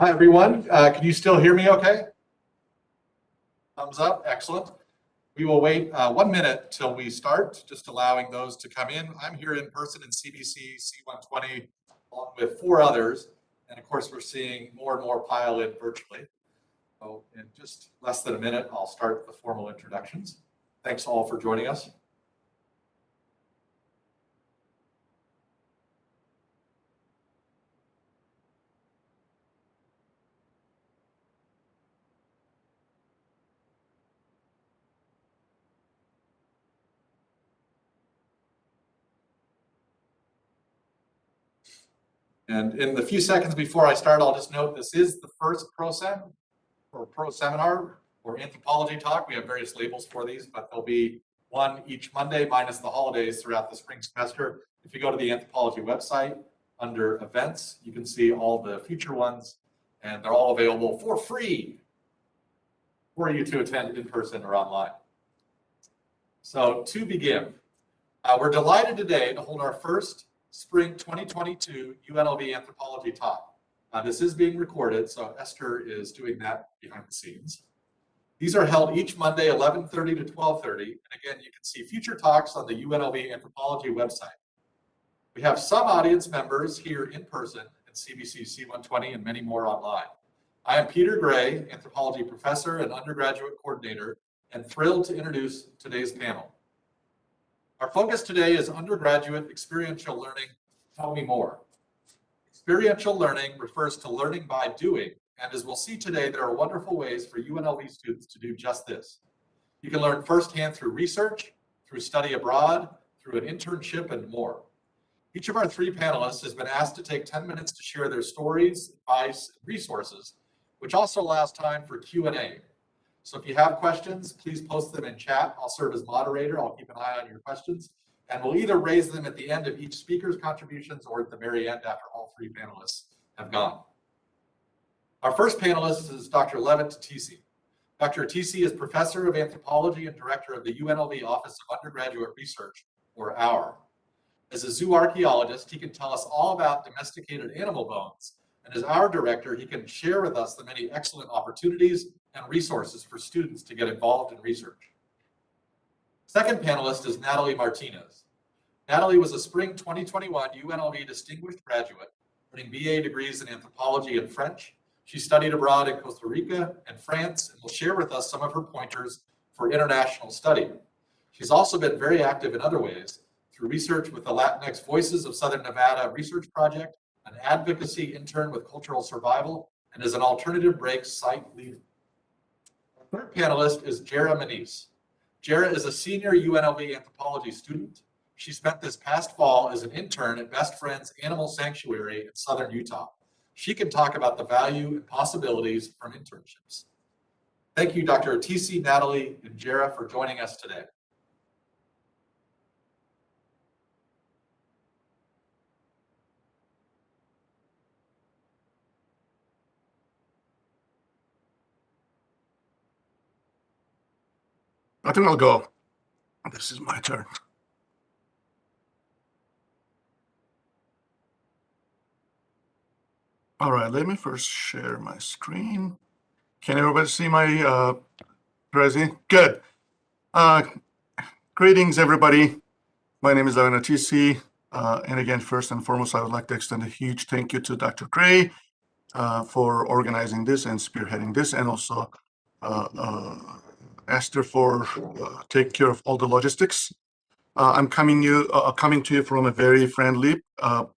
Hi, everyone. Can you still hear me okay? Thumbs up. Excellent. We will wait 1 minute till we start, just allowing those to come in. I'm here in person in CBC C120 along with 4 others. And of course, we're seeing more and more pile in virtually. So in just less than a minute, I'll start the formal introductions. Thanks all for joining us. And in the few seconds before I start, I'll just note this is the first Prosem or Proseminar or anthropology talk. We have various labels for these, but there'll be one each Monday minus the holidays throughout the spring semester. If you go to the anthropology website under events, you can see all the future ones, and they're all available for free for you to attend in person or online. So to begin, we're delighted today to hold our first Spring 2022 UNLV Anthropology Talk. This is being recorded, so Esther is doing that behind the scenes. These are held each Monday, 11:30 to 12:30. And again, you can see future talks on the UNLV Anthropology website. We have some audience members here in person at CBC C120 and many more online. I am Peter Gray, anthropology professor and undergraduate coordinator, and thrilled to introduce today's panel. Our focus today is undergraduate experiential learning. Tell me more. Experiential learning refers to learning by doing, and as we'll see today, there are wonderful ways for UNLV students to do just this. You can learn firsthand through research, through study abroad, through an internship, and more. Each of our 3 panelists has been asked to take 10 minutes to share their stories, advice, and resources, which also allows time for Q&A. So if you have questions, please post them in chat. I'll serve as moderator. I'll keep an eye on your questions. And we'll either raise them at the end of each speaker's contributions or at the very end after all 3 panelists have gone. Our first panelist is Dr. Levent Atici. Dr. Atici is professor of anthropology and director of the UNLV Office of Undergraduate Research, or OUR. As a zoo archaeologist, he can tell us all about domesticated animal bones. And as our director, he can share with us the many excellent opportunities and resources for students to get involved in research. Second panelist is Nathalie Martinez. Nathalie was a spring 2021 UNLV distinguished graduate, earning BA degrees in anthropology and French. She studied abroad in Costa Rica and France and will share with us some of her pointers for international study. She's also been very active in other ways through research with the Latinx Voices of Southern Nevada Research Project, an advocacy intern with Cultural Survival, and is an alternative breaks site leader. Our third panelist is Jera Manesse. Jera is a senior UNLV anthropology student. She spent this past fall as an intern at Best Friends Animal Sanctuary in Southern Utah. She can talk about the value and possibilities from internships. Thank you, Dr. Atici, Nathalie, and Jera for joining us today. I think I'll go. This is my turn. All right, let me first share my screen. Can everybody see my Prezi? Good. Greetings, everybody. My name is Levent Atici. And again, first and foremost, I would like to extend a huge thank you to Dr. Gray for organizing this and spearheading this, and also Esther for taking care of all the logistics. I'm coming to you from a very friendly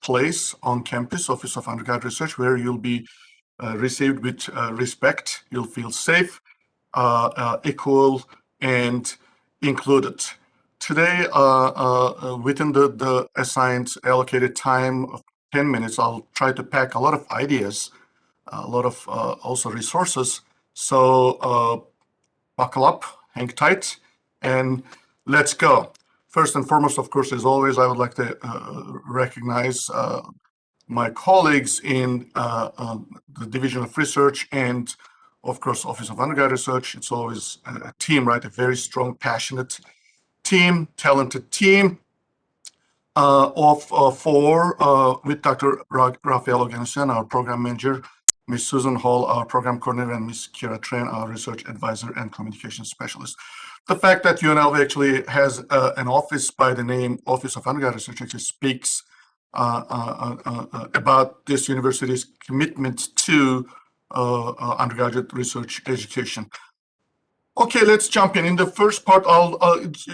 place on campus, Office of Undergraduate Research, where you'll be received with respect. You'll feel safe, equal, and included. Today, within the assigned allocated time of 10 minutes, I'll try to pack a lot of ideas, a lot of also resources. So buckle up, hang tight, and let's go. First and foremost, of course, as always, I would like to recognize my colleagues in the Division of Research and, of course, Office of Undergraduate Research. It's always a team, right? A very strong, passionate team, talented team of 4 with Dr. Rafael Oganessian, our program manager, Ms. Susan Hall, our program coordinator, and Ms. Jera Tran, our research advisor and communication specialist. The fact that UNLV actually has an office by the name Office of Undergraduate Research actually speaks about this university's commitment to undergraduate research education. Okay, let's jump in. In the first part, I'll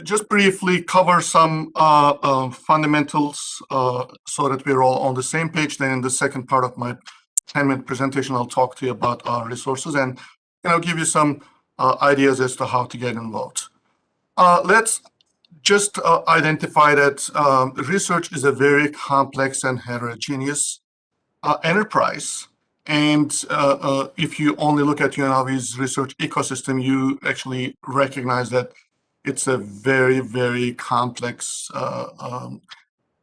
just briefly cover some fundamentals so that we're all on the same page. Then in the second part of my 10-minute presentation, I'll talk to you about our resources and give you some ideas as to how to get involved. Let's just identify that research is a very complex and heterogeneous enterprise. And if you only look at UNLV's research ecosystem, you actually recognize that it's a very, very complex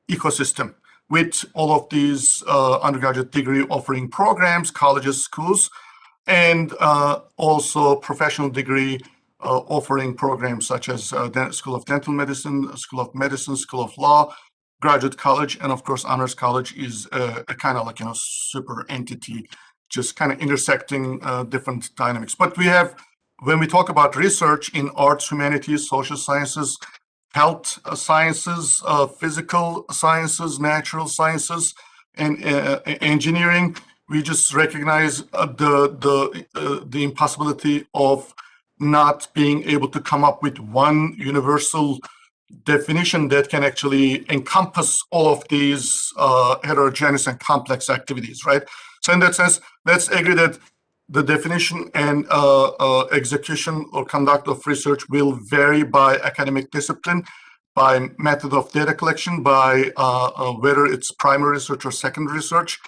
ecosystem with all of these undergraduate degree offering programs, colleges, schools, and also professional degree offering programs such as School of Dental Medicine, School of Medicine, School of Law, Graduate College, and of course, Honors College is a kind of like, super entity, just kind of intersecting different dynamics. But we have, when we talk about research in arts, humanities, social sciences, health sciences, physical sciences, natural sciences, and engineering, we just recognize the impossibility of not being able to come up with one universal definition that can actually encompass all of these heterogeneous and complex activities, right? So in that sense, let's agree that the definition and execution or conduct of research will vary by academic discipline, by method of data collection, by whether it's primary research or secondary research,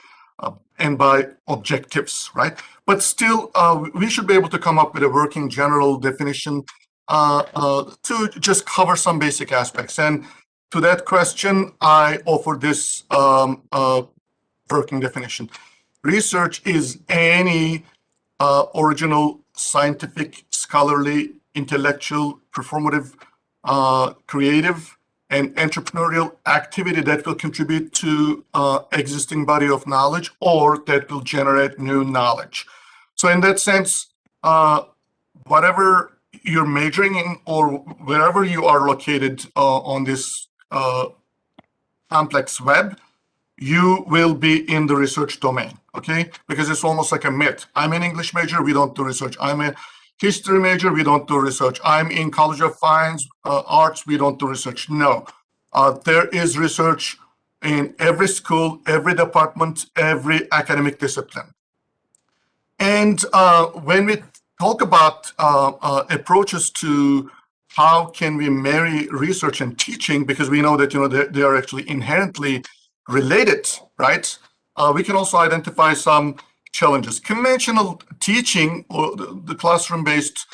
and by objectives, right? But still, we should be able to come up with a working general definition to just cover some basic aspects. And to that question, I offer this working definition. Research is any original, scientific, scholarly, intellectual, performative, creative, and entrepreneurial activity that will contribute to existing body of knowledge or that will generate new knowledge. So in that sense, whatever you're majoring in or wherever you are located on this complex web, you will be in the research domain, okay? Because it's almost like a myth. I'm an English major, we don't do research. I'm a history major, we don't do research. I'm in College of Fine Arts, we don't do research. No, there is research in every school, every department, every academic discipline. And when we talk about approaches to how can we marry research and teaching, because we know that they are actually inherently related, right? We can also identify some challenges. Conventional teaching or the classroom-based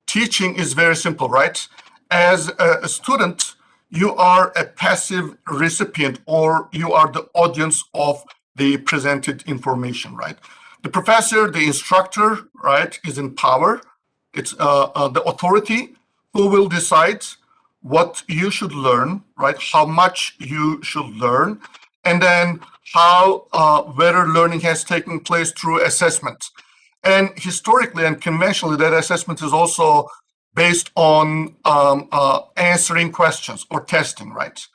teaching is very simple, right? As a student, you are a passive recipient or you are the audience of the presented information, right? The professor, the instructor, right, is in power. It's the authority who will decide what you should learn, right? How much you should learn, and then how whether learning has taken place through assessment. And historically and conventionally, that assessment is also based on answering questions or testing, right?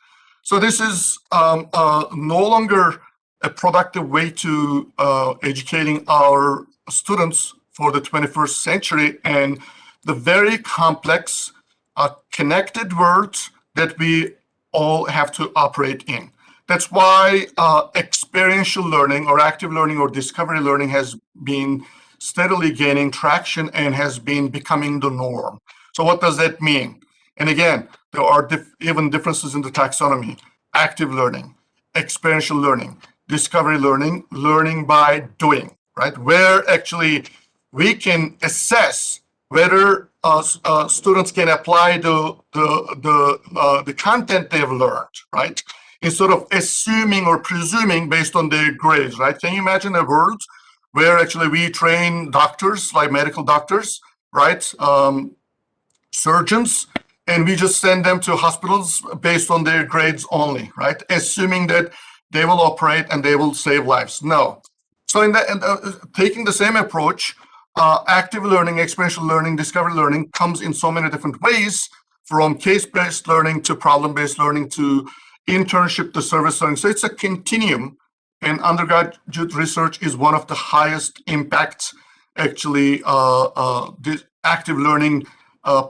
So this is no longer a productive way to educating our students for the 21st century and the very complex connected world that we all have to operate in. That's why experiential learning or active learning or discovery learning has been steadily gaining traction and has been becoming the norm. So what does that mean? And again, there are even differences in the taxonomy. Active learning, experiential learning, discovery learning, learning by doing, right? Where actually we can assess whether students can apply the content they've learned, right? Instead of assuming or presuming based on their grades, right? Can you imagine a world where actually we train doctors, like medical doctors, right? Surgeons, and we just send them to hospitals based on their grades only, right? Assuming that they will operate and they will save lives. No, So taking the same approach, active learning, experiential learning, discovery learning comes in so many different ways, from case-based learning to problem-based learning to internship to service learning. So it's a continuum, and undergraduate research is one of the highest impact, actually, the active learning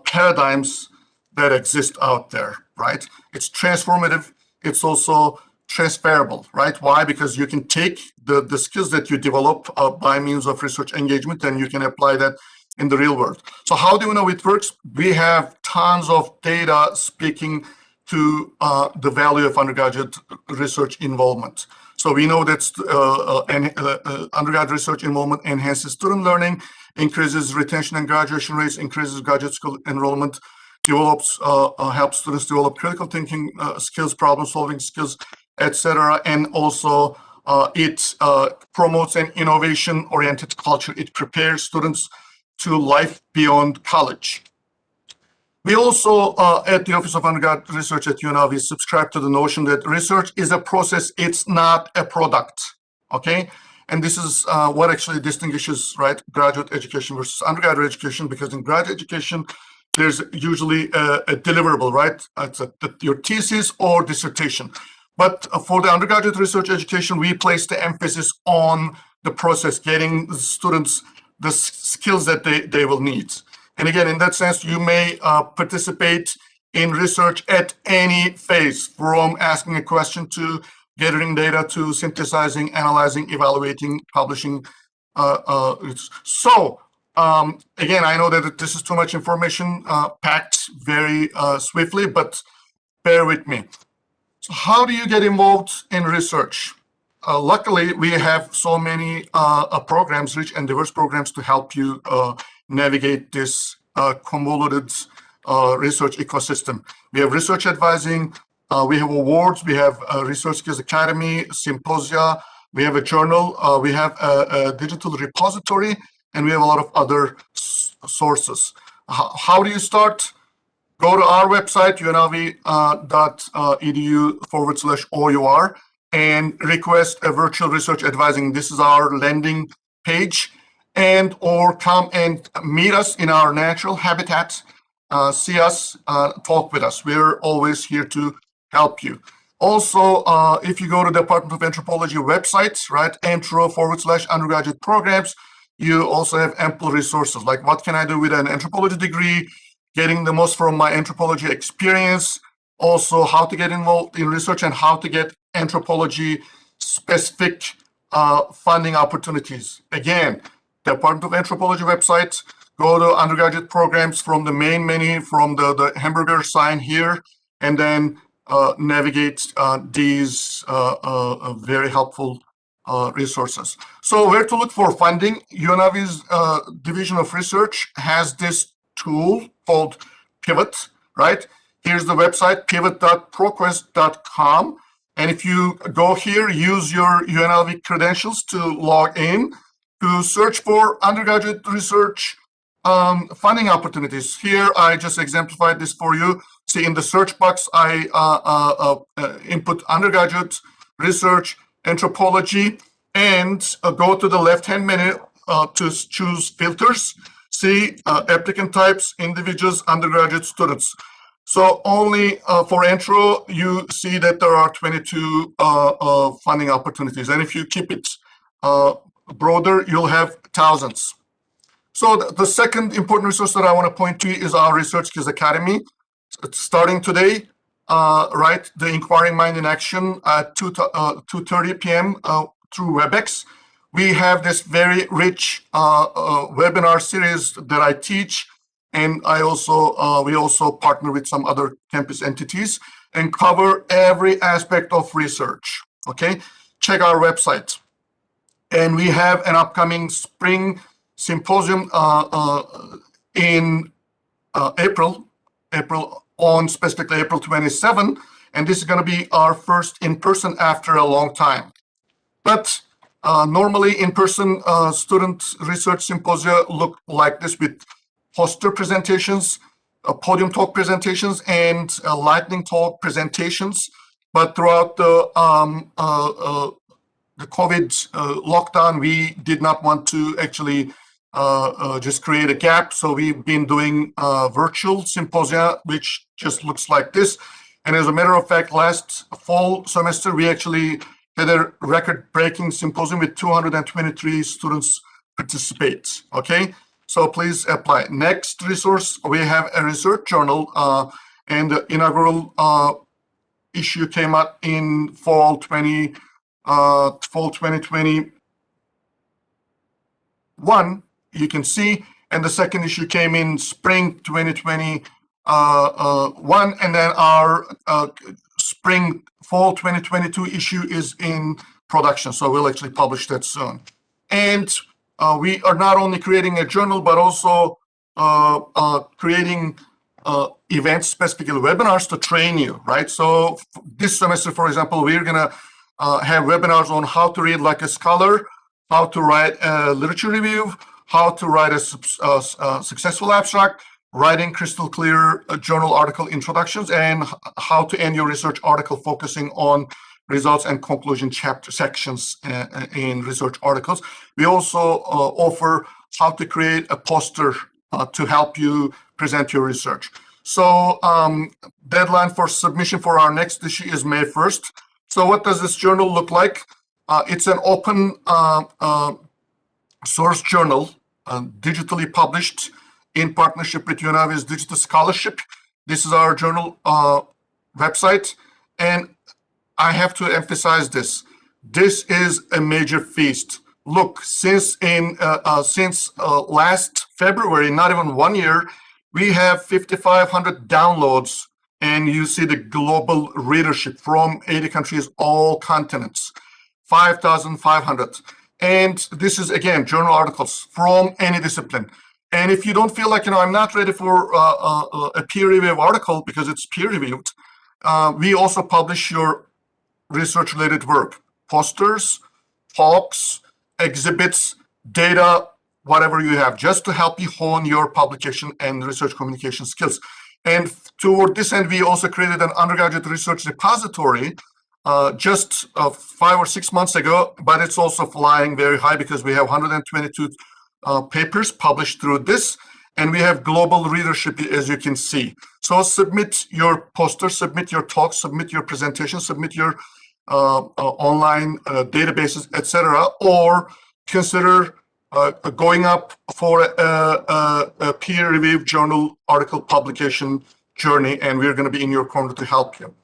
paradigms that exist out there, right? It's transformative. It's also transferable, right? Why? Because you can take the skills that you develop by means of research engagement, and you can apply that in the real world. So how do we know it works? We have tons of data speaking to the value of undergraduate research involvement. So we know that undergraduate research involvement enhances student learning, increases retention and graduation rates, increases graduate school enrollment, develops, helps students develop critical thinking skills, problem solving skills, etc. And also it promotes an innovation oriented culture. It prepares students to life beyond college. We also, at the Office of Undergraduate Research at UNLV, subscribe to the notion that research is a process, it's not a product, okay? And this is what actually distinguishes, right, graduate education versus undergraduate education, because in graduate education, there's usually a deliverable, right? It's your thesis or dissertation. But for the undergraduate research education, we place the emphasis on the process, getting the students the skills that they will need. And again, in that sense, you may participate in research at any phase, from asking a question to gathering data to synthesizing, analyzing, evaluating, publishing. So again, I know that this is too much information packed very swiftly, but bear with me. So how do you get involved in research? Luckily, we have so many programs, rich and diverse programs, to help you navigate this convoluted research ecosystem. We have research advising, we have awards, we have Research Skills Academy, symposia, we have a journal, we have a digital repository, and we have a lot of other sources. How do you start? Go to our website, unlv.edu/OUR, and request a virtual research advising. This is our landing page, and or come and meet us in our natural habitat, see us, talk with us. We're always here to help you. Also, if you go to the Department of Anthropology website, right, antro/undergraduate programs, you also have ample resources, like what can I do with an anthropology degree, getting the most from my anthropology experience, also how to get involved in research and how to get anthropology specific funding opportunities. Again, Department of Anthropology website, go to undergraduate programs from the main menu, from the hamburger sign here, and then navigate these very helpful resources. So where to look for funding? UNLV's Division of Research has this tool called Pivot, right? Here's the website, pivot.proquest.com. And if you go here, use your UNLV credentials to log in to search for undergraduate research funding opportunities. Here, I just exemplified this for you. See, in the search box, I input undergraduate research, anthropology, and go to the left-hand menu to choose filters. See, applicant types, individuals, undergraduate students. So only for intro, you see that there are 22 funding opportunities. And if you keep it broader, you'll have thousands. So the second important resource that I want to point to is our Research Skills Academy. It's starting today, right? The Inquiring Mind in Action at 2:30 p.m. Through WebEx. We have this very rich webinar series that I teach, and we also partner with some other campus entities and cover every aspect of research. Okay, check our website. And we have an upcoming spring symposium in April on specifically April 27, and this is going to be our first in-person after a long time. But normally in-person student research symposia look like this, with poster presentations, podium talk presentations, and lightning talk presentations. But throughout the the COVID lockdown, we did not want to actually just create a gap. So we've been doing virtual symposia, which just looks like this. And as a matter of fact, last fall semester, we actually had a record-breaking symposium with 223 students participate, okay? So please apply. Next resource, we have a research journal, and the inaugural issue came out in fall 2021, you can see, and the second issue came in spring 2021, and then our fall 2022 issue is in production, so we'll actually publish that soon. And we are not only creating a journal, but also creating events, specifically webinars to train you, right? So this semester, for example, we're gonna have webinars on how to read like a scholar, how to write a literature review, how to write a successful abstract, writing crystal clear journal article introductions, and how to end your research article focusing on results and conclusion chapter sections in research articles. We also offer how to create a poster to help you present your research. So deadline for submission for our next issue is May 1st. So what does this journal look like? It's an open source journal, digitally published in partnership with UNLV's Digital Scholarship. This is our journal website. And I have to emphasize this. This is a major feast. Look, since last February, not even 1 year, we have 5,500 downloads, and you see the global readership from 80 countries, all continents, 5,500. And this is, again, journal articles from any discipline. And if you don't feel like, I'm not ready for a peer-reviewed article because it's peer-reviewed, we also publish your research-related work, posters, talks, exhibits, data, whatever you have, just to help you hone your publication and research communication skills. And toward this end, we also created an undergraduate research repository just 5 or 6 months ago, but it's also flying very high because we have 122 papers published through this, and we have global readership, as you can see. So submit your poster, submit your talk, submit your presentation, submit your online databases, etc., or consider going up for a peer-reviewed journal article publication journey, and we're going to be in your corner to help you.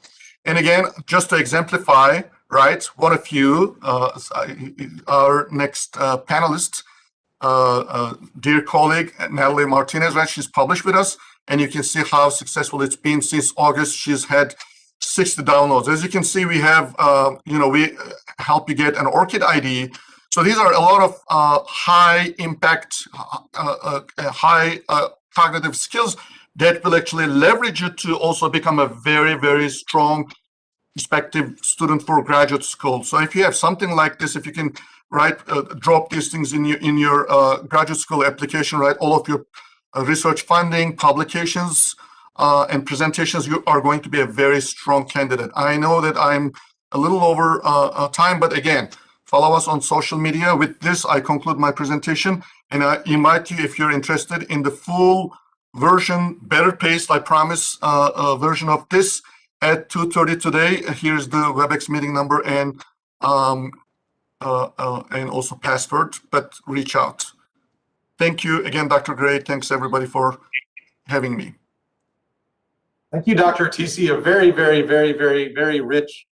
And again, just to exemplify, right, one of you, our next panelist, dear colleague, Nathalie Martinez, right, she's published with us, and you can see how successful it's been since August. She's had 60 downloads. As you can see, we have, we help you get an ORCID ID. So these are a lot of high impact, high cognitive skills that will actually leverage you to also become a very, very strong prospective student for graduate school. So if you have something like this, if you can drop these things in your graduate school application, right, all of your research funding, publications, and presentations, you are going to be a very strong candidate. I know that I'm a little over time, but again, follow us on social media. With this, I conclude my presentation, and I invite you, if you're interested in the full version, better paced, I promise, version of this at 2:30 today. Here's the WebEx meeting number and also password, but reach out. Thank you again, Dr. Gray. Thanks everybody for having me. Thank you, Dr. Atici. A very, very, very, very, very rich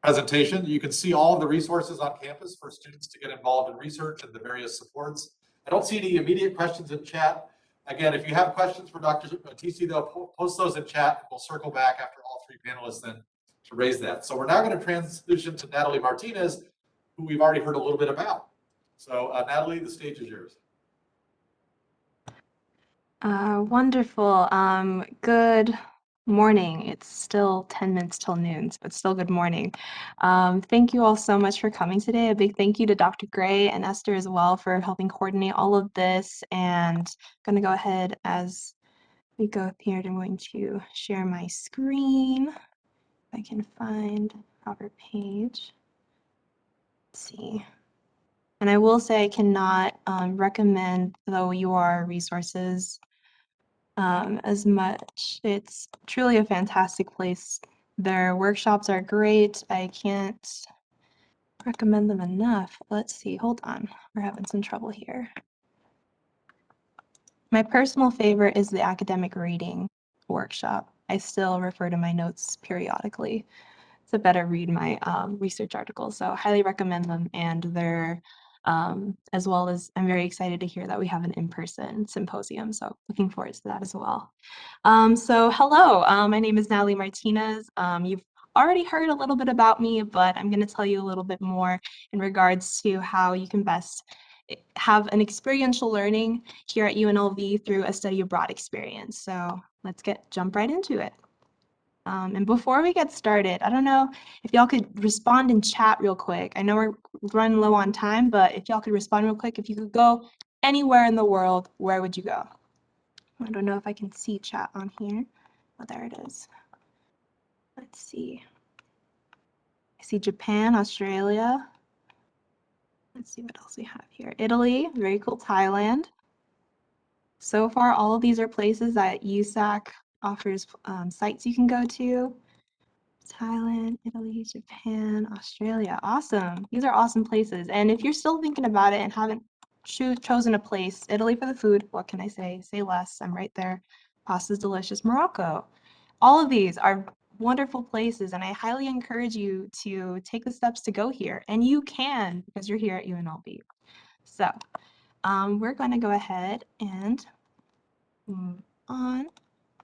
presentation. You can see all of the resources on campus for students to get involved in research and the various supports. I don't see any immediate questions in chat. Again, if you have questions for Dr. Atici, though, post those in chat. We'll circle back after all three panelists then to raise that. So we're now going to transition to Nathalie Martinez, who we've already heard a little bit about. So Nathalie, the stage is yours. Wonderful. Good morning. It's still 10 minutes till noon, but still good morning. Thank you all so much for coming today. A big thank you to Dr. Gray and Esther as well for helping coordinate all of this. And I'm going to go ahead as we go here. I'm going to share my screen. If I can find our page. see. And I will say I cannot recommend the OUR resources as much. It's truly a fantastic place. Their workshops are great. I can't recommend them enough. Let's see, hold on. We're having some trouble here. My personal favorite is the academic reading workshop. I still refer to my notes periodically to better read my research articles. So highly recommend them, and they're as well as I'm very excited to hear that we have an in-person symposium. So looking forward to that as well. So hello, my name is Nathalie Martinez. You've already heard a little bit about me, but I'm going to tell you a little bit more in regards to how you can best have an experiential learning here at UNLV through a study abroad experience. So let's jump right into it. And before we get started, I don't know if y'all could respond in chat real quick. I know we're running low on time, but if y'all could respond real quick, if you could go anywhere in the world, where would you go? I don't know if I can see chat on here. Oh, there it is. Let's see. I see Japan, Australia. Let's see what else we have here. Italy, very cool. Thailand. So far, all of these are places that USAC offers sites you can go to. Thailand, Italy, Japan, Australia. Awesome. These are awesome places. And if you're still thinking about it and haven't chosen a place, Italy for the food, what can I say? Say less. I'm right there. Pasta's delicious. Morocco. All of these are wonderful places, and I highly encourage you to take the steps to go here. And you can, because you're here at UNLV. So we're going to go ahead and move on.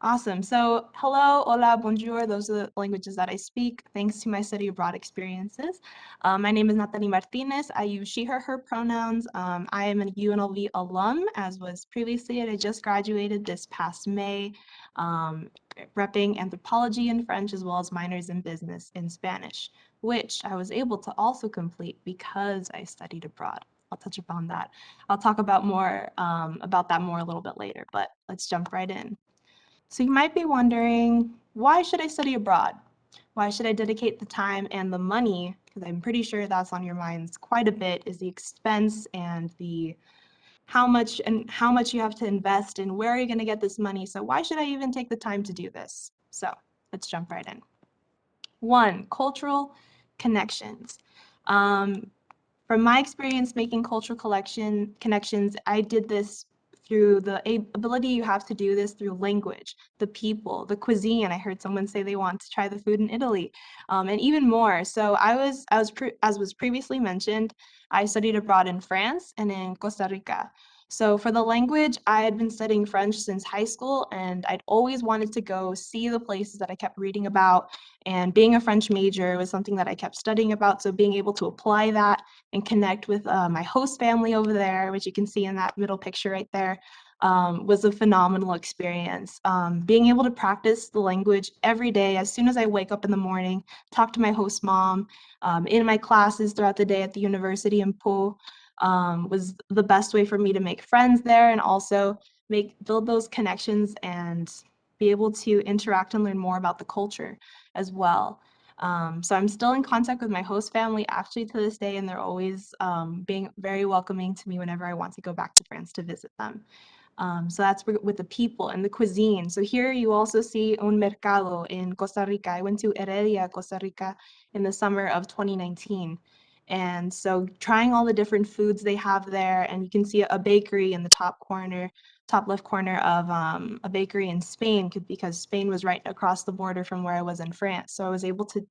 Awesome. So hello, hola, bonjour. Those are the languages that I speak thanks to my study abroad experiences. My name is Nathalie Martinez. I use she, her pronouns. I am a UNLV alum, as was previously. I just graduated this past May, repping Anthropology and French, as well as minors in business in Spanish, which I was able to also complete because I studied abroad. I'll touch upon that. I'll talk about that more a little bit later, but let's jump right in. So you might be wondering, why should I study abroad? Why should I dedicate the time and the money? Because I'm pretty sure that's on your minds quite a bit, is the expense and the how much you have to invest and where are you going to get this money? So why should I even take the time to do this? So let's jump right in. 1, cultural connections. From my experience making cultural connections, I did this through the ability you have to do this through language, the people, the cuisine. I heard someone say they want to try the food in Italy, and even more. So as was previously mentioned, I studied abroad in France and in Costa Rica. So for the language, I had been studying French since high school, and I'd always wanted to go see the places that I kept reading about. And being a French major was something that I kept studying about. So being able to apply that and connect with my host family over there, which you can see in that middle picture right there, was a phenomenal experience. Being able to practice the language every day, as soon as I wake up in the morning, talk to my host mom, in my classes throughout the day at the university in Po, was the best way for me to make friends there and also build those connections and be able to interact and learn more about the culture as well. So I'm still in contact with my host family actually to this day, and they're always being very welcoming to me whenever I want to go back to France to visit them. So that's with the people and the cuisine. So here you also see un mercado in Costa Rica. I went to Heredia, Costa Rica in the summer of 2019. And so trying all the different foods they have there, and you can see a bakery in the top left corner of a bakery in Spain, because Spain was right across the border from where I was in France. So I was able to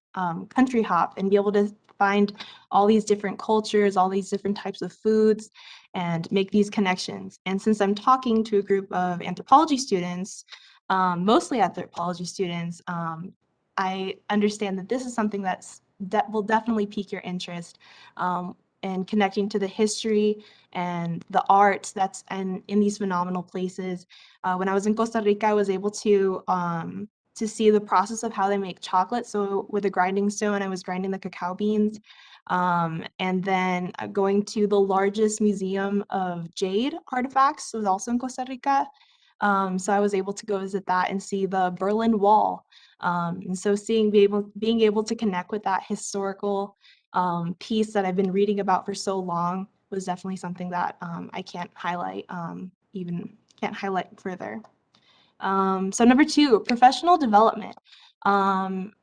country hop and be able to find all these different cultures, all these different types of foods, and make these connections. And since I'm talking to a group of anthropology students, mostly anthropology students, I understand that this is something that will definitely pique your interest, and connecting to the history and the art that's in these phenomenal places. When I was in Costa Rica, I was able to see the process of how they make chocolate. So with a grinding stone, I was grinding the cacao beans. And then going to the largest museum of jade artifacts was also in Costa Rica. So I was able to go visit that and see the Berlin Wall. And so being able to connect with that historical piece that I've been reading about for so long was definitely something that I can't highlight further. So number 2, professional development.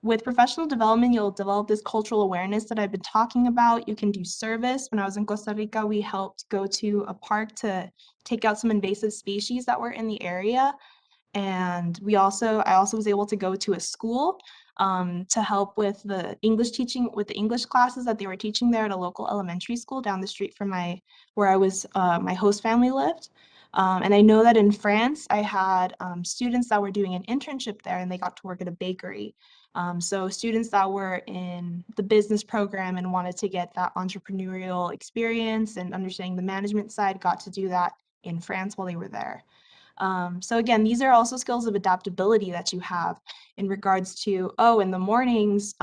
With professional development, you'll develop this cultural awareness that I've been talking about. You can do service. When I was in Costa Rica, we helped go to a park to take out some invasive species that were in the area. And I also was able to go to a school to help with the English teaching, with the English classes that they were teaching there at a local elementary school down the street from where my host family lived. And I know that in France, I had students that were doing an internship there, and they got to work at a bakery. So students that were in the business program and wanted to get that entrepreneurial experience and understanding the management side got to do that in France while they were there. So again, these are also skills of adaptability that you have in regards to, in the mornings,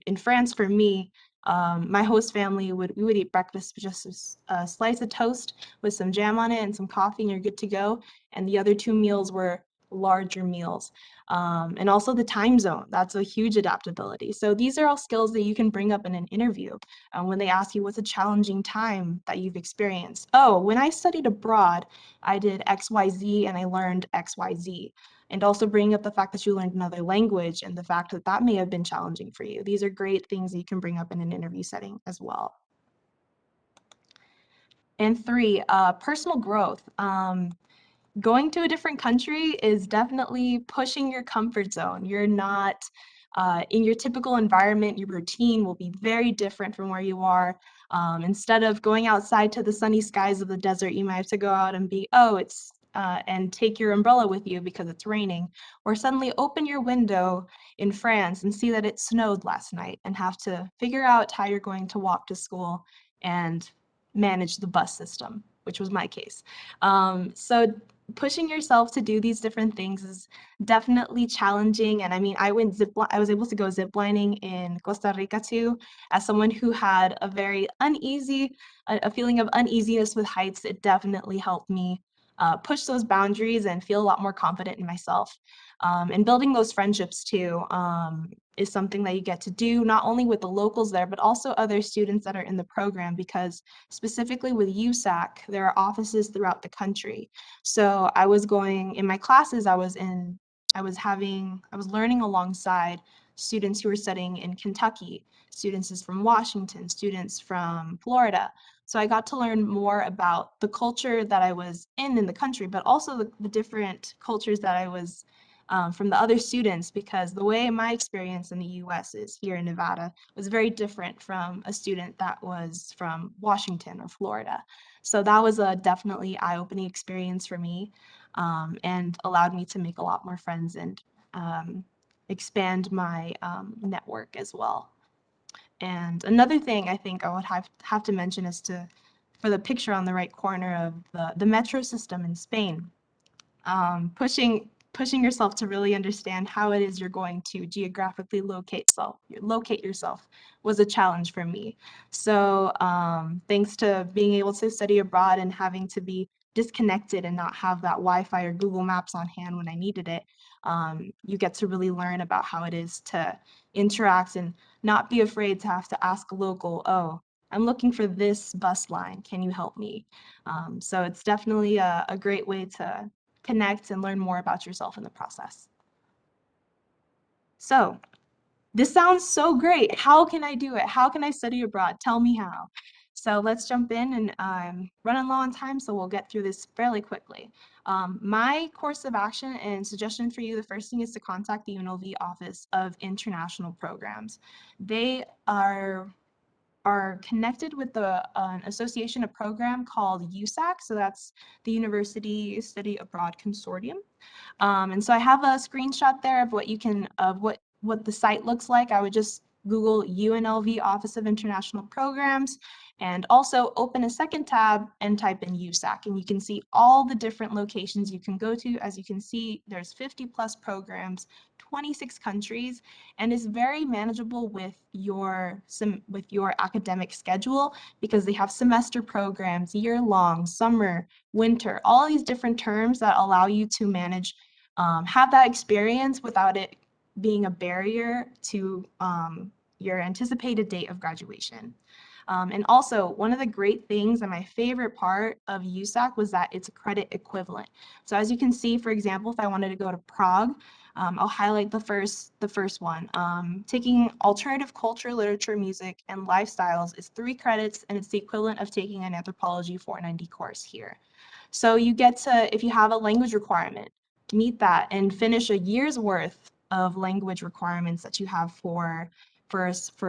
in France for me, my host family we would eat breakfast with just a slice of toast with some jam on it and some coffee, and you're good to go. And the other 2 meals were larger meals. And also the time zone, that's a huge adaptability. So these are all skills that you can bring up in an interview when they ask you what's a challenging time that you've experienced. When I studied abroad, I did XYZ and I learned XYZ. And also bringing up the fact that you learned another language and the fact that that may have been challenging for you. These are great things that you can bring up in an interview setting as well. And 3, personal growth. Going to a different country is definitely pushing your comfort zone. You're not in your typical environment. Your routine will be very different from where you are. Instead of going outside to the sunny skies of the desert, you might have to go out and and take your umbrella with you because it's raining, or suddenly open your window in France and see that it snowed last night and have to figure out how you're going to walk to school and manage the bus system, which was my case. So pushing yourself to do these different things is definitely challenging. And I mean, I was able to go ziplining in Costa Rica too. As someone who had a very a feeling of uneasiness with heights, it definitely helped me push those boundaries and feel a lot more confident in myself. And building those friendships too is something that you get to do not only with the locals there, but also other students that are in the program, because specifically with USAC, there are offices throughout the country. So I was going in my classes, I was learning alongside students who were studying in Kentucky, students from Washington, students from Florida. So I got to learn more about the culture that I was in the country, but also the different cultures that I was from the other students, because the way my experience in the US is here in Nevada was very different from a student that was from Washington or Florida. So that was a definitely eye-opening experience for me, and allowed me to make a lot more friends and expand my network as well. And another thing I think I would have to mention is for the picture on the right corner of the metro system in Spain. Pushing yourself to really understand how it is you're going to geographically locate yourself was a challenge for me. So thanks to being able to study abroad and having to be disconnected and not have that Wi-Fi or Google Maps on hand when I needed it, you get to really learn about how it is to interact and not be afraid to have to ask a local, I'm looking for this bus line, can you help me? So it's definitely a great way to connect and learn more about yourself in the process. So this sounds so great. How can I do it? How can I study abroad? Tell me how. So let's jump in, and I'm running low on time, so we'll get through this fairly quickly. My course of action and suggestion for you, the first thing is to contact the UNLV Office of International Programs. They are connected with an association, a program called USAC, so that's the University Study Abroad Consortium. And so I have a screenshot there of what the site looks like. I would just Google UNLV Office of International Programs, and also open a second tab and type in USAC, and you can see all the different locations you can go to. As you can see, there's 50+ programs, 26 countries, and is very manageable with your academic schedule, because they have semester programs, year-long, summer, winter, all these different terms that allow you to manage, have that experience without it being a barrier to your anticipated date of graduation. And also, one of the great things and my favorite part of USAC was that it's a credit equivalent. So as you can see, for example, if I wanted to go to Prague, I'll highlight the first one. Taking alternative culture, literature, music, and lifestyles is 3 credits, and it's the equivalent of taking an Anthropology 490 course here. So you get to, if you have a language requirement, meet that and finish a year's worth of language requirements that you have for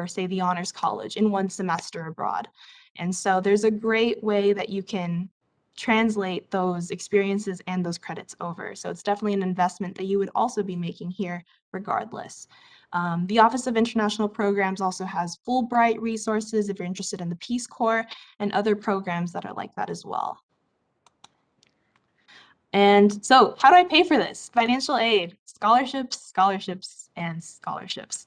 say the honors college in 1 semester abroad. And so there's a great way that you can translate those experiences and those credits over. So it's definitely an investment that you would also be making here regardless. The Office of International Programs also has Fulbright resources if you're interested in the Peace Corps and other programs that are like that as well. And so how do I pay for this? Financial aid, scholarships, scholarships, and scholarships.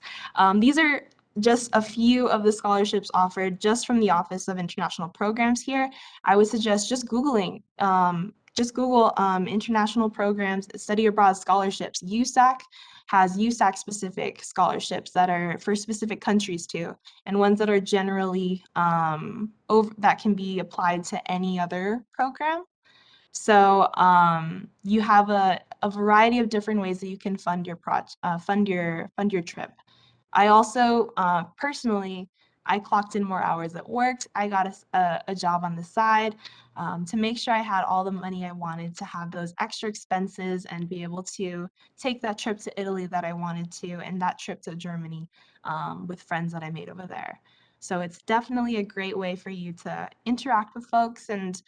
These are just a few of the scholarships offered just from the Office of International Programs here. I would suggest just Googling, just Google international programs, study abroad scholarships. USAC has USAC specific scholarships that are for specific countries too, and ones that are generally that can be applied to any other program. So you have a variety of different ways that you can fund your fund your trip. I also personally, I clocked in more hours at work. I got a job on the side to make sure I had all the money I wanted to have those extra expenses and be able to take that trip to Italy that I wanted to, and that trip to Germany with friends that I made over there. So it's definitely a great way for you to interact with folks and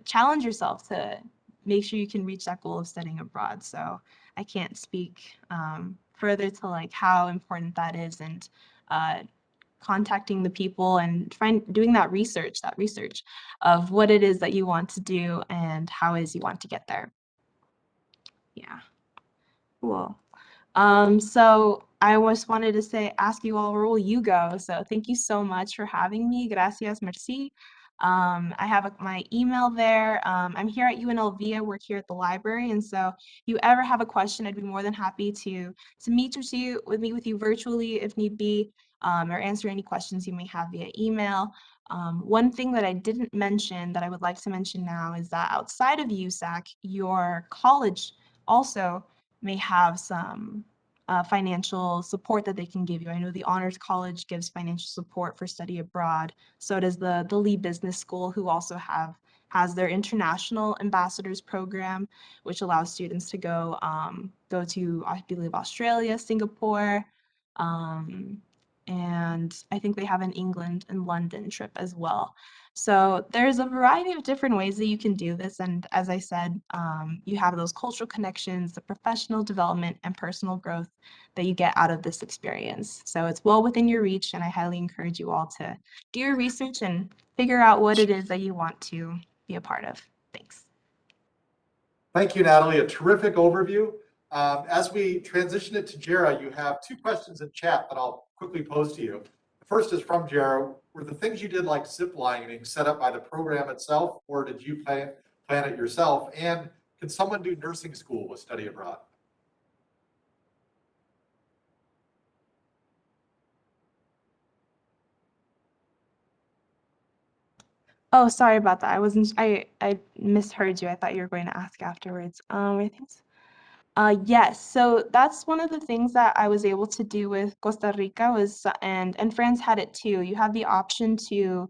challenge yourself to make sure you can reach that goal of studying abroad. So I can't speak further to like how important that is, and contacting the people and doing that research of what it is that you want to do and how it is you want to get there. Yeah, cool. So I just wanted to ask you all, where will you go? So thank you so much for having me. Gracias, merci. I have my email there. I'm here at UNLV. I work here at the library, and so if you ever have a question, I'd be more than happy to meet with you virtually if need be, or answer any questions you may have via email. One thing that I didn't mention that I would like to mention now is that outside of USAC, your college also may have some financial support that they can give you. I know the Honors College gives financial support for study abroad. So does the Lee Business School, who also has their International Ambassadors Program, which allows students to go to, I believe, Australia, Singapore, and I think they have an England and London trip as well. So there's a variety of different ways that you can do this. And as I said, you have those cultural connections, the professional development and personal growth that you get out of this experience. So it's well within your reach, and I highly encourage you all to do your research and figure out what it is that you want to be a part of. Thanks. Thank you, Natalie. A terrific overview. As we transition it to Jera, you have 2 questions in chat that I'll quickly pose to you. The first is from Jera. Were the things you did like ziplining set up by the program itself, or did you plan it yourself? And can someone do nursing school with study abroad? Oh, sorry about that. I misheard you. I thought you were going to ask afterwards. I think so. Yes, so that's one of the things that I was able to do with Costa Rica and France had it too. You have the option to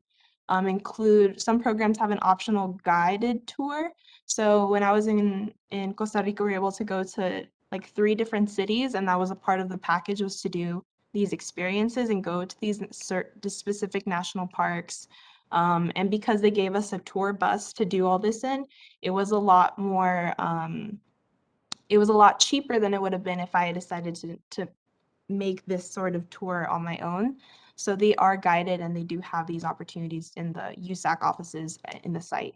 include, some programs have an optional guided tour. So when I was in Costa Rica, we were able to go to like 3 different cities, and that was a part of the package, was to do these experiences and go to these specific national parks. And because they gave us a tour bus to do all this in, it was a lot more it was a lot cheaper than it would have been if I had decided to make this sort of tour on my own. So they are guided, and they do have these opportunities in the USAC offices in the site.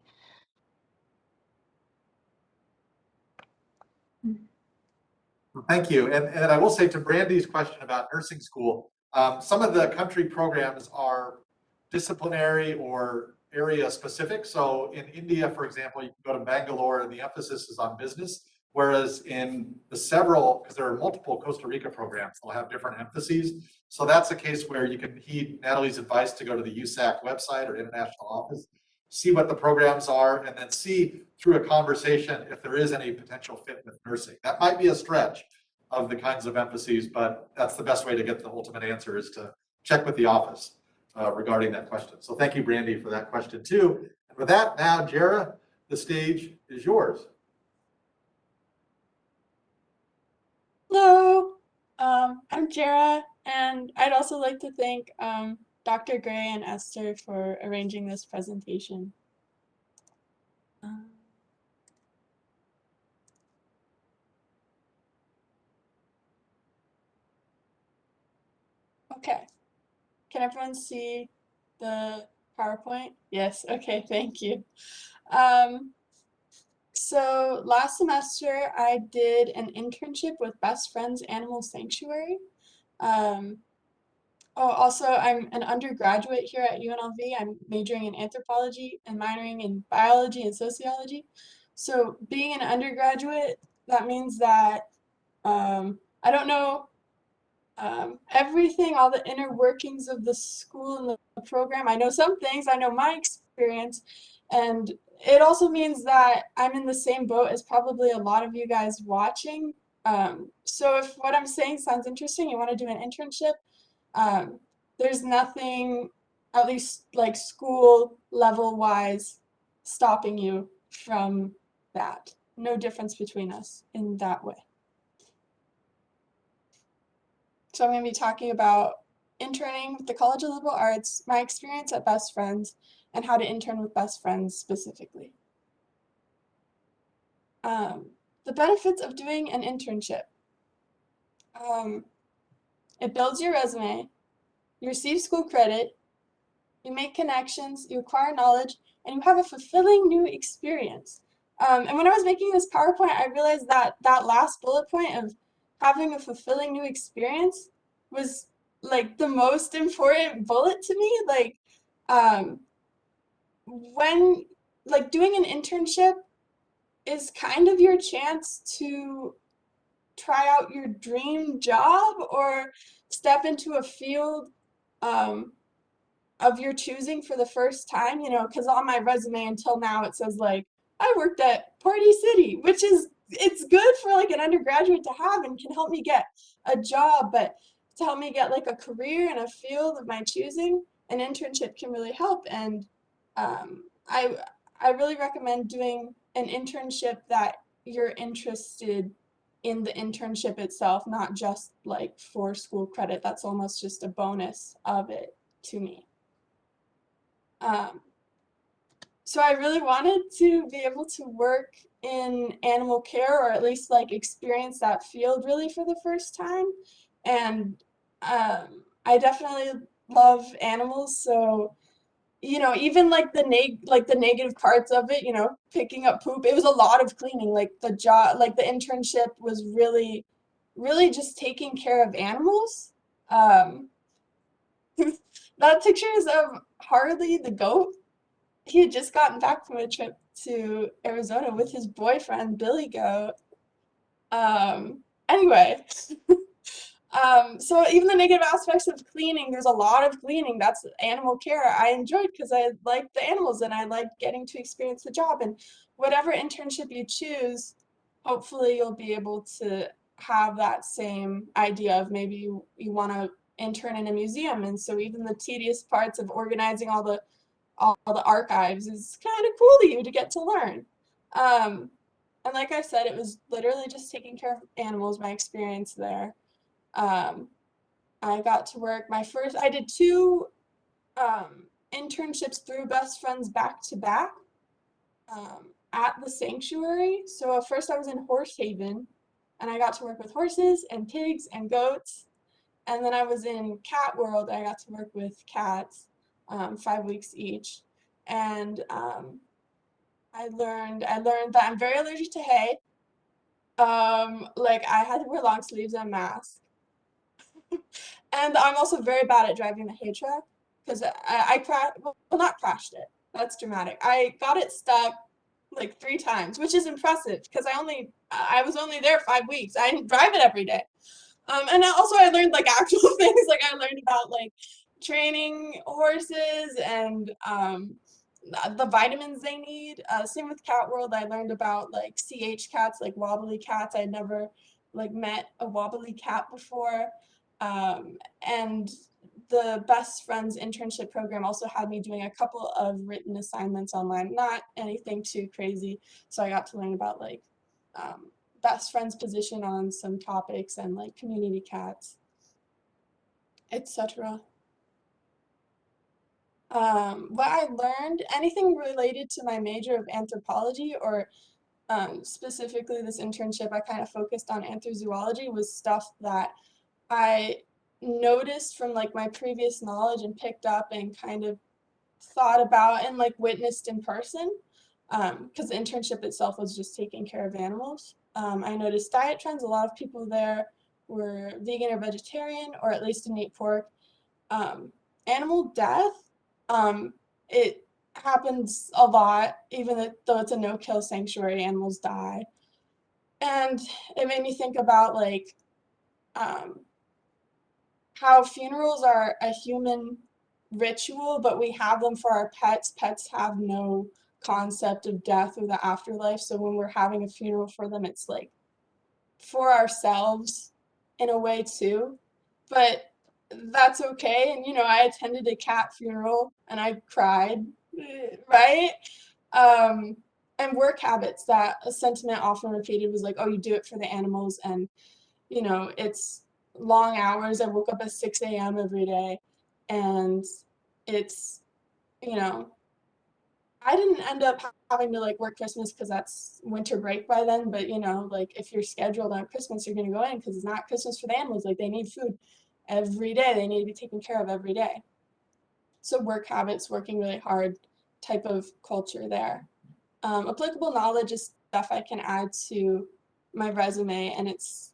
Thank you. And I will say, to Brandy's question about nursing school, some of the country programs are disciplinary or area specific. So in India, for example, you can go to Bangalore and the emphasis is on business. Whereas in the several, because there are multiple Costa Rica programs, they'll have different emphases. So that's a case where you can heed Natalie's advice to go to the USAC website or international office, see what the programs are, and then see through a conversation if there is any potential fit with nursing. That might be a stretch of the kinds of emphases, but that's the best way to get the ultimate answer, is to check with the office regarding that question. So thank you, Brandy, for that question too. And with that, now, Jera, the stage is yours. Hello, I'm Jera, and I'd also like to thank Dr. Gray and Esther for arranging this presentation. Okay, can everyone see the PowerPoint? Yes, okay, thank you. So last semester I did an internship with Best Friends Animal Sanctuary. Also, I'm an undergraduate here at UNLV. I'm majoring in anthropology and minoring in biology and sociology. So being an undergraduate, that means that I don't know everything, all the inner workings of the school and the program. I know some things, I know my experience, and it also means that I'm in the same boat as probably a lot of you guys watching. So if what I'm saying sounds interesting, you want to do an internship, there's nothing, at least like school level wise, stopping you from that. No difference between us in that way. So I'm going to be talking about interning with the College of Liberal Arts, my experience at Best Friends, and how to intern with Best Friends specifically. The benefits of doing an internship. It builds your resume, you receive school credit, you make connections, you acquire knowledge, and you have a fulfilling new experience. And when I was making this PowerPoint, I realized that that last bullet point of having a fulfilling new experience was like the most important bullet to me. Like, when like doing an internship is kind of your chance to try out your dream job or step into a field of your choosing for the first time, you know, because on my resume until now it says like I worked at Party City, which is, it's good for like an undergraduate to have and can help me get a job, but to help me get like a career in a field of my choosing, an internship can really help. And I really recommend doing an internship that you're interested in the internship itself, not just like for school credit. That's almost just a bonus of it to me. So I really wanted to be able to work in animal care, or at least like experience that field really for the first time. And I definitely love animals, so you know, even like the negative parts of it, you know, picking up poop, it was a lot of cleaning. Like the job, like the internship was really just taking care of animals. That picture is of Harley the goat. He had just gotten back from a trip to Arizona with his boyfriend, Billy Goat. Anyway, so even the negative aspects of cleaning, there's a lot of cleaning. That's animal care I enjoyed because I liked the animals and I liked getting to experience the job. And whatever internship you choose, hopefully you'll be able to have that same idea of maybe you want to intern in a museum. And so even the tedious parts of organizing all the archives is kind of cool to you to get to learn. And like I said, it was literally just taking care of animals, my experience there. I got to work I did two internships through Best Friends back to back at the sanctuary. So first I was in Horse Haven and I got to work with horses and pigs and goats. And then I was in Cat World. I got to work with cats, 5 weeks each. And I learned that I'm very allergic to hay. Like I had to wear long sleeves and a mask. And I'm also very bad at driving the hay truck because well, not crashed it. That's dramatic. I got it stuck like 3 times, which is impressive because I was only there 5 weeks. I didn't drive it every day. And also I learned like actual things, like I learned about like training horses and the vitamins they need. Same with Cat World, I learned about like CH cats, like wobbly cats. I'd never like met a wobbly cat before. And the Best Friends internship program also had me doing a couple of written assignments online, not anything too crazy. So I got to learn about like best friend's position on some topics and like community cats, etc. What I learned, anything related to my major of anthropology, or specifically this internship, I kind of focused on anthrozoology, was stuff that I noticed from like my previous knowledge and picked up and kind of thought about and like witnessed in person, because the internship itself was just taking care of animals. I noticed diet trends. A lot of people there were vegan or vegetarian, or at least didn't eat pork. Animal death, it happens a lot, even though it's a no-kill sanctuary, animals die. And it made me think about like how funerals are a human ritual, but we have them for our pets. Pets have no concept of death or the afterlife. So when we're having a funeral for them, it's like for ourselves in a way too. But that's okay. And I attended a cat funeral and I cried, right? And work habits, that a sentiment often repeated was like, oh, you do it for the animals, and it's long hours. I woke up at 6 a.m. every day, and it's, I didn't end up having to like work Christmas because that's winter break by then, but like if you're scheduled on Christmas, you're gonna go in because it's not Christmas for the animals. Like they need food every day. They need to be taken care of every day. So work habits, working really hard type of culture there. Applicable knowledge is stuff I can add to my resume, and it's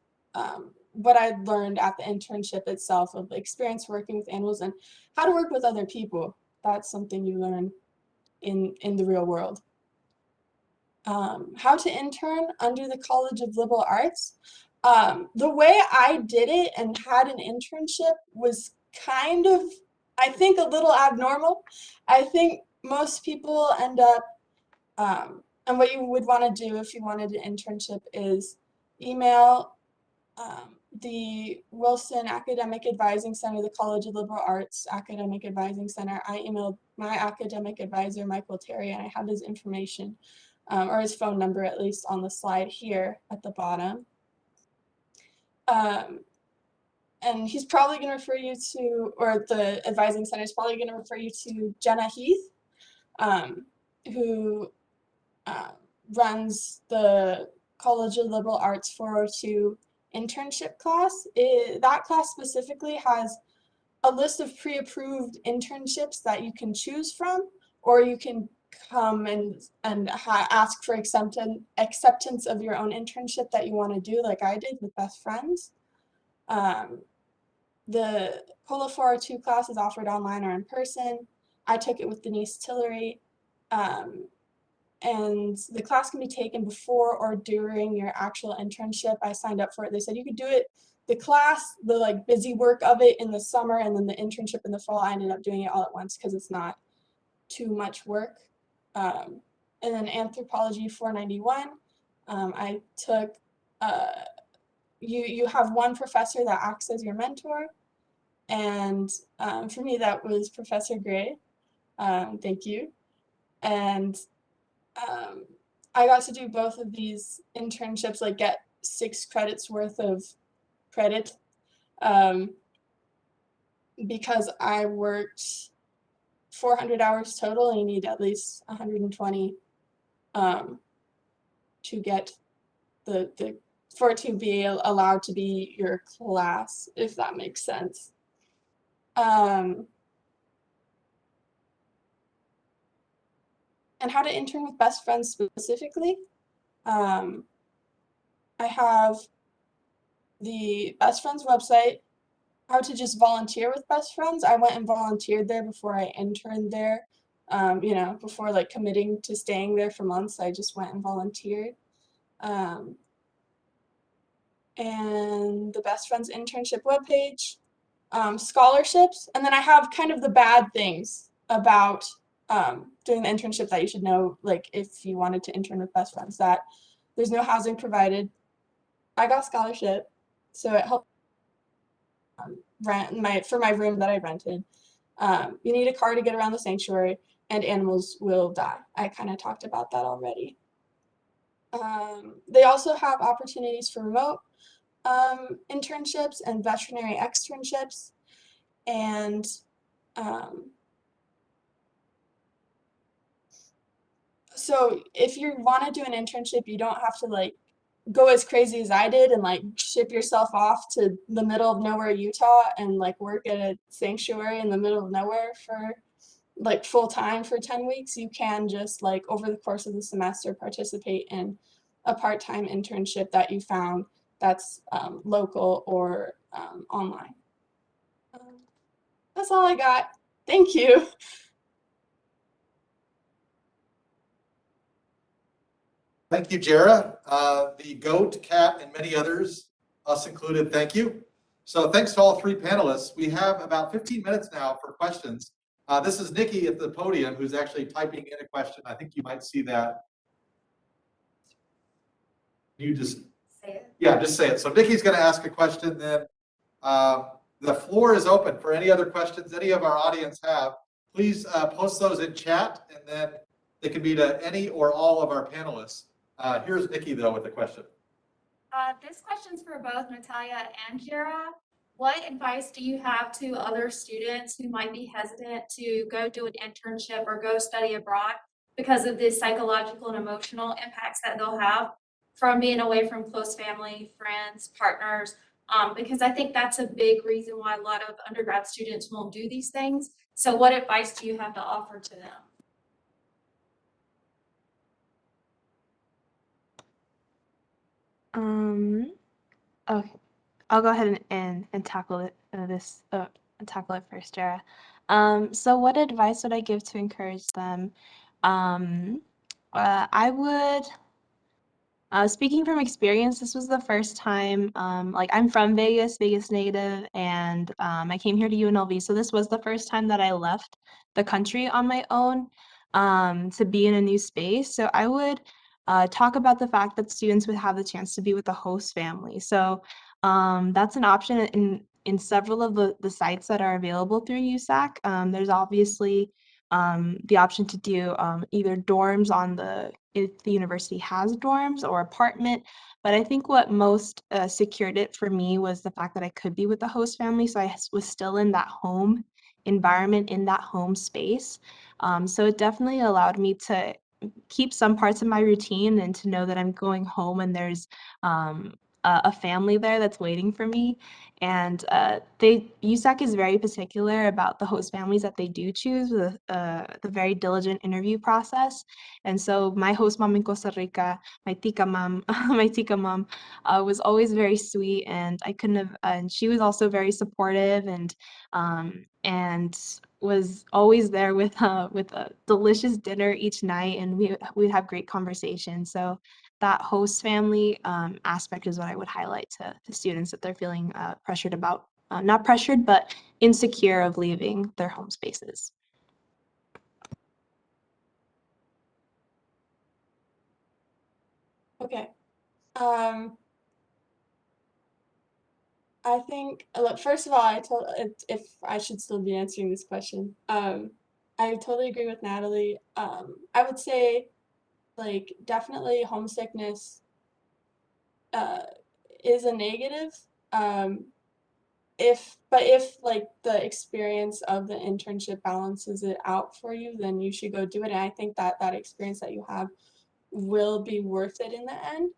what I learned at the internship itself, of the experience working with animals and how to work with other people. That's something you learn in the real world. How to intern under the College of Liberal Arts. The way I did it and had an internship was kind of, I think, a little abnormal. I think most people end up, and what you would want to do if you wanted an internship is email the Wilson Academic Advising Center, the College of Liberal Arts Academic Advising Center. I emailed my academic advisor, Michael Terry, and I have his information, or his phone number at least, on the slide here at the bottom. And he's probably going to refer you to, or the advising center is probably going to refer you to Jenna Heath, who runs the College of Liberal Arts 402 internship class. That class specifically has a list of pre-approved internships that you can choose from, or you can come and ask for acceptance of your own internship that you want to do, like I did with Best Friends. The COLA 402 class is offered online or in person. I took it with Denise Tillery. And the class can be taken before or during your actual internship. I signed up for it. They said you could do it, the class, the like busy work of it in the summer, and then the internship in the fall. I ended up doing it all at once because it's not too much work. And then Anthropology 491, I took, you have one professor that acts as your mentor. And for me, that was Professor Gray. Thank you. And I got to do both of these internships, like get 6 credits worth of credit, because I worked 400 hours total, and you need at least 120 to get for it to be allowed to be your class, if that makes sense. And how to intern with Best Friends specifically. I have the Best Friends website, how to just volunteer with Best Friends. I went and volunteered there before I interned there. You know, before like committing to staying there for months, I just went and volunteered. And the Best Friends internship webpage, scholarships, and then I have kind of the bad things about doing the internship that you should know, like if you wanted to intern with Best Friends, that there's no housing provided. I got scholarship, so it helped rent for my room that I rented. You need a car to get around the sanctuary, and animals will die. I kind of talked about that already. They also have opportunities for remote internships and veterinary externships. And so if you want to do an internship, you don't have to like go as crazy as I did and like ship yourself off to the middle of nowhere, Utah, and like work at a sanctuary in the middle of nowhere for like full time for 10 weeks. You can just like over the course of the semester participate in a part-time internship that you found that's local or online. That's all I got. Thank you. Thank you, Jera. The goat, cat, and many others, us included, thank you. So thanks to all three panelists. We have about 15 minutes now for questions. This is Nikki at the podium who's actually typing in a question. I think you might see that. You just say it. Yeah, just say it. So Nikki's going to ask a question. Then the floor is open for any other questions any of our audience have. Please post those in chat, and then they can be to any or all of our panelists. Here's Nikki, though, with the question. This question's for both Natalia and Jera. What advice do you have to other students who might be hesitant to go do an internship or go study abroad because of the psychological and emotional impacts that they'll have from being away from close family, friends, partners? Because I think that's a big reason why a lot of undergrad students won't do these things. So what advice do you have to offer to them? Okay, I'll go ahead and tackle it tackle it first, Jera. So what advice would I give to encourage them? I would, speaking from experience, this was the first time, like I'm from Vegas, Vegas native, and I came here to UNLV. So this was the first time that I left the country on my own to be in a new space. So I would talk about the fact that students would have the chance to be with the host family. So that's an option in several of the sites that are available through USAC. There's obviously the option to do either dorms if the university has dorms or apartment. But I think what most secured it for me was the fact that I could be with the host family. So I was still in that home environment, in that home space. So it definitely allowed me to keep some parts of my routine and to know that I'm going home and there's a family there that's waiting for me. And USAC is very particular about the host families that they do choose with the very diligent interview process. And so my host mom in Costa Rica, my tica mom, was always very sweet, and I couldn't have. And she was also very supportive and was always there with a delicious dinner each night, and we'd have great conversations. So that host family aspect is what I would highlight to students that they're feeling pressured about, not pressured, but insecure of leaving their home spaces. Okay. I think, look, first of all, if I should still be answering this question, I totally agree with Natalie. I would say, like, definitely homesickness is a negative. If like the experience of the internship balances it out for you, then you should go do it. And I think that that experience that you have will be worth it in the end.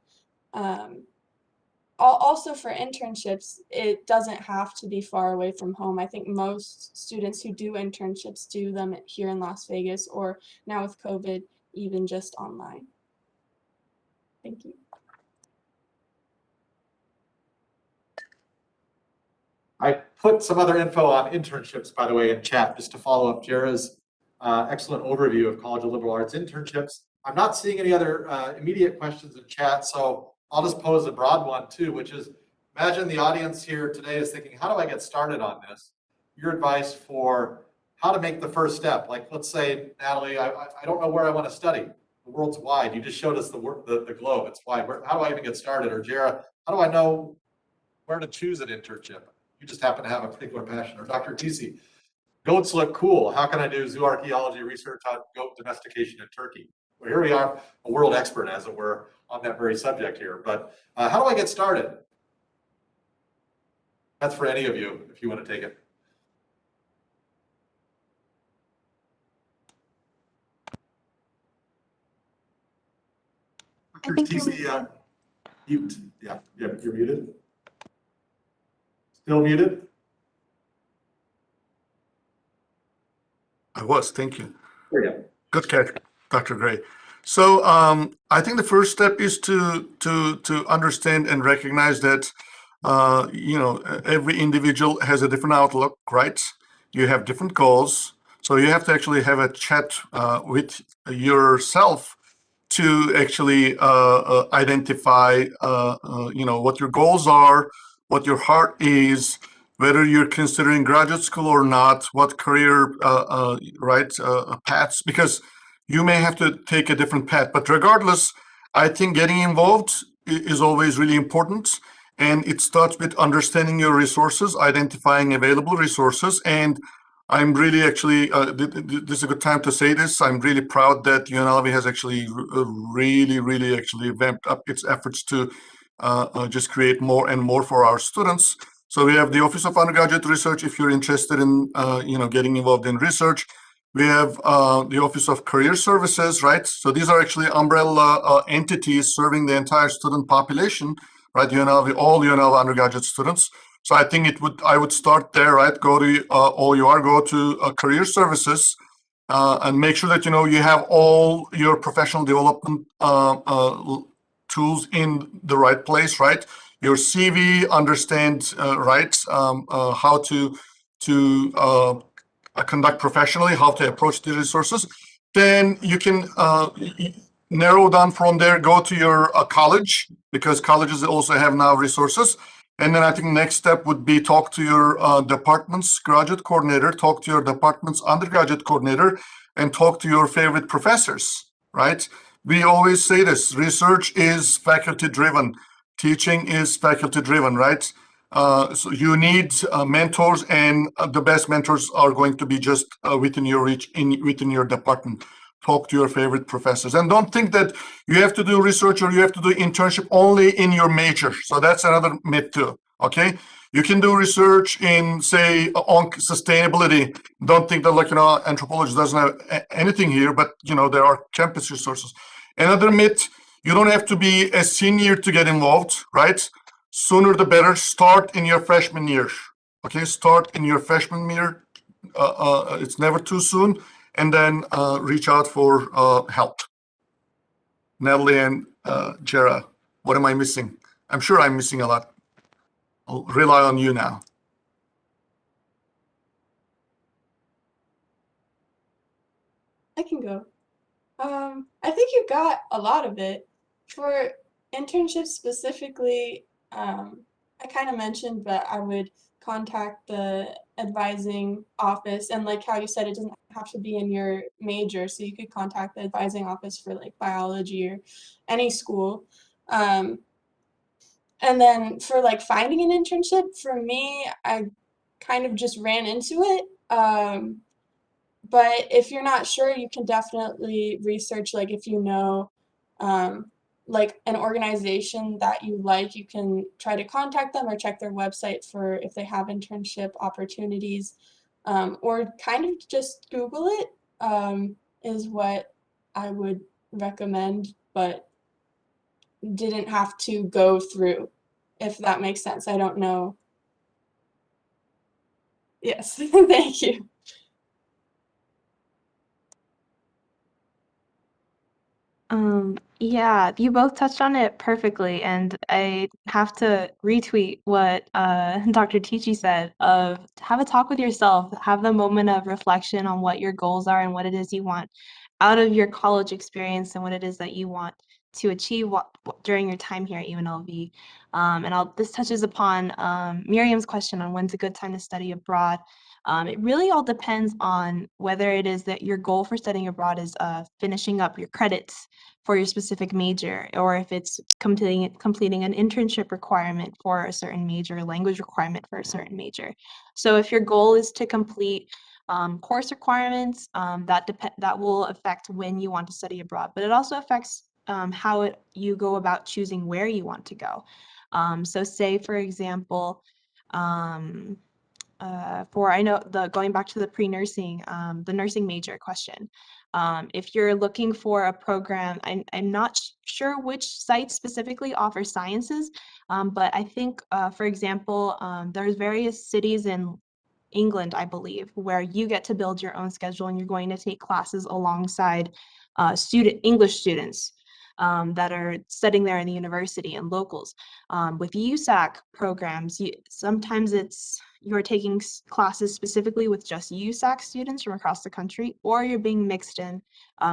Also for internships, it doesn't have to be far away from home. I think most students who do internships do them here in Las Vegas, or now with COVID, even just online. Thank you. I put some other info on internships, by the way, in chat just to follow up Jera's excellent overview of College of Liberal Arts internships. I'm not seeing any other immediate questions in chat, so I'll just pose a broad one too, which is, imagine the audience here today is thinking, how do I get started on this? Your advice for how to make the first step. Like, let's say, Nathalie, I don't know where I want to study. The world's wide. You just showed us the globe. It's wide. How do I even get started? Or Jera, how do I know where to choose an internship? You just happen to have a particular passion. Or Dr. Atici, goats look cool. How can I do zoo archaeology research on goat domestication in Turkey? Well, here we are, a world expert, as it were, on that very subject here. But how do I get started? That's for any of you, if you want to take it. I think you're TC, mute. Yeah, you're muted. Still muted? I was, thank you. There you go. Good catch, Dr. Gray. So I think the first step is to understand and recognize that every individual has a different outlook, right? You have different goals, so you have to actually have a chat with yourself to actually identify what your goals are, what your heart is, whether you're considering graduate school or not, what career paths, because you may have to take a different path. But regardless, I think getting involved is always really important. And it starts with understanding your resources, identifying available resources. And I'm really actually, this is a good time to say this. I'm really proud that UNLV has actually really actually vamped up its efforts to just create more and more for our students. So we have the Office of Undergraduate Research, if you're interested in, getting involved in research. We have the Office of Career Services, right? So these are actually umbrella entities serving the entire student population, right? UNLV, all UNLV undergraduate students. So I think I would start there, right? Go to OUR, go to Career Services, and make sure that you have all your professional development tools in the right place, right? Your CV, understand how to conduct professionally, how to approach the resources. Then you can narrow down from there, go to your college, because colleges also have now resources. And then I think next step would be talk to your department's graduate coordinator, talk to your department's undergraduate coordinator, and talk to your favorite professors, right? We always say this, research is faculty driven, teaching is faculty driven, right? So you need mentors, and the best mentors are going to be just within your reach, within your department. Talk to your favorite professors, and don't think that you have to do research or you have to do internship only in your major. So that's another myth too. Okay, you can do research in, say, on sustainability. Don't think that anthropology doesn't have anything here, but there are campus resources. Another myth: you don't have to be a senior to get involved, right? Sooner the better. Start in your freshman year. Okay, start in your freshman year. It's never too soon. And then reach out for help. Nathalie and Jera, what am I missing? I'm sure I'm missing a lot. I'll rely on you now. I can go. I think you got a lot of it. For internships specifically, I kind of mentioned, but I would contact the advising office, and like how you said, it doesn't have to be in your major, so you could contact the advising office for like biology or any school. And then for like finding an internship, for me, I kind of just ran into it. But if you're not sure, you can definitely research, like if you know like an organization that you like, you can try to contact them or check their website for if they have internship opportunities, or kind of just Google it is what I would recommend, but didn't have to go through, if that makes sense. I don't know. Yes, thank you. Yeah, you both touched on it perfectly, and I have to retweet what Dr. Atici said of have a talk with yourself, have the moment of reflection on what your goals are and what it is you want out of your college experience and what it is that you want to achieve during your time here at UNLV. This touches upon Miriam's question on when's a good time to study abroad. It really all depends on whether it is that your goal for studying abroad is finishing up your credits for your specific major, or if it's completing an internship requirement for a certain major, language requirement for a certain major. So if your goal is to complete course requirements, that will affect when you want to study abroad, but it also affects how you go about choosing where you want to go. So say, for example, going back to the pre-nursing, the nursing major question. If you're looking for a program, I'm not sure which site specifically offers sciences, but I think, for example, there's various cities in England, I believe, where you get to build your own schedule and you're going to take classes alongside English students that are studying there in the university and locals. With USAC programs, sometimes you're taking classes specifically with just USAC students from across the country, or you're being mixed in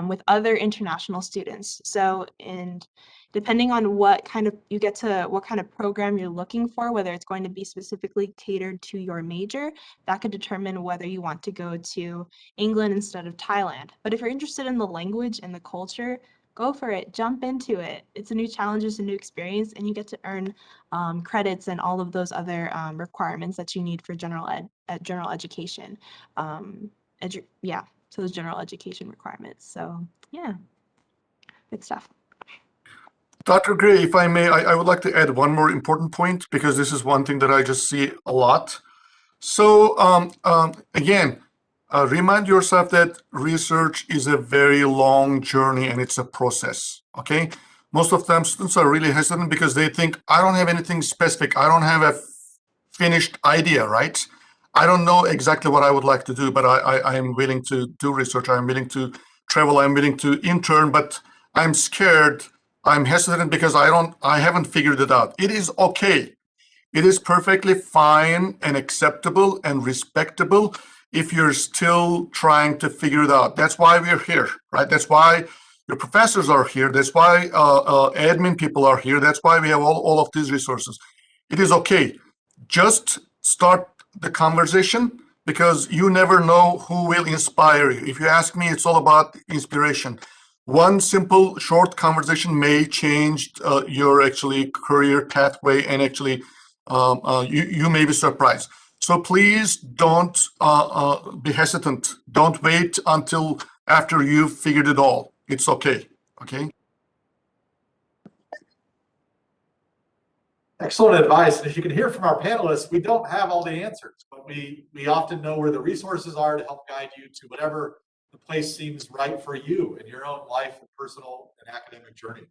with other international students. So, and depending on what kind of program you're looking for, whether it's going to be specifically catered to your major, that could determine whether you want to go to England instead of Thailand. But if you're interested in the language and the culture, go for it, jump into it. It's a new challenge, it's a new experience, and you get to earn credits and all of those other requirements that you need for general education. So those general education requirements. So yeah, good stuff. Dr. Gray, if I may, I would like to add one more important point because this is one thing that I just see a lot. So again, remind yourself that research is a very long journey and it's a process, okay? Most of the time students are really hesitant because they think, I don't have anything specific. I don't have a finished idea, right? I don't know exactly what I would like to do, but I am willing to do research. I'm willing to travel. I'm willing to intern, but I'm scared. I'm hesitant because I haven't figured it out. It is okay. It is perfectly fine and acceptable and respectable if you're still trying to figure it out. That's why we're here, right? That's why your professors are here. That's why admin people are here. That's why we have all of these resources. It is okay. Just start the conversation because you never know who will inspire you. If you ask me, it's all about inspiration. One simple short conversation may change your actually career pathway, and actually you may be surprised. So please don't be hesitant. Don't wait until after you've figured it all. It's okay. Okay. Excellent advice. And as you can hear from our panelists, we don't have all the answers, but we often know where the resources are to help guide you to whatever the place seems right for you in your own life and personal and academic journey.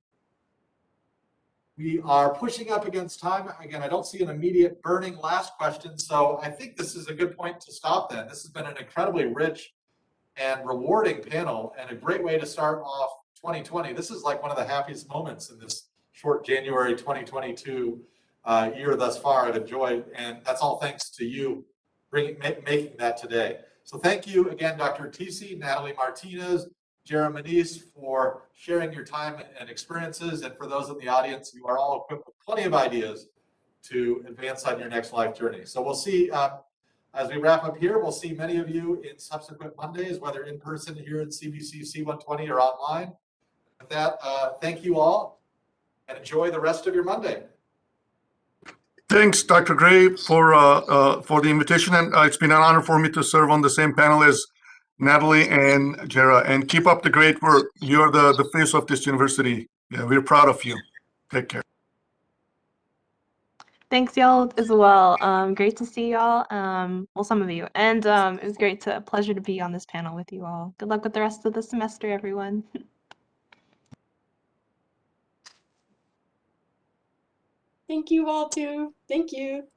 We are pushing up against time. Again, I don't see an immediate burning last question, so I think this is a good point to stop then. This has been an incredibly rich and rewarding panel and a great way to start off 2020. This is like one of the happiest moments in this short January 2022 year thus far. I've enjoyed, and that's all thanks to you making that today. So thank you again, Dr. Atici, Nathalie Martinez, Jera, Manesse, for sharing your time and experiences. And for those in the audience, you are all equipped with plenty of ideas to advance on your next life journey. So we'll see, as we wrap up here, we'll see many of you in subsequent Mondays, whether in person here in CBC C120 or online. With that, thank you all and enjoy the rest of your Monday. Thanks, Dr. Gray, for the invitation, and it's been an honor for me to serve on the same panel as Nathalie and Jera. And keep up the great work. You're the face of this university. Yeah, we're proud of you. Take care. Thanks, y'all, as well. Great to see y'all. Well, some of you, and it was a pleasure to be on this panel with you all. Good luck with the rest of the semester, everyone. Thank you all too. Thank you.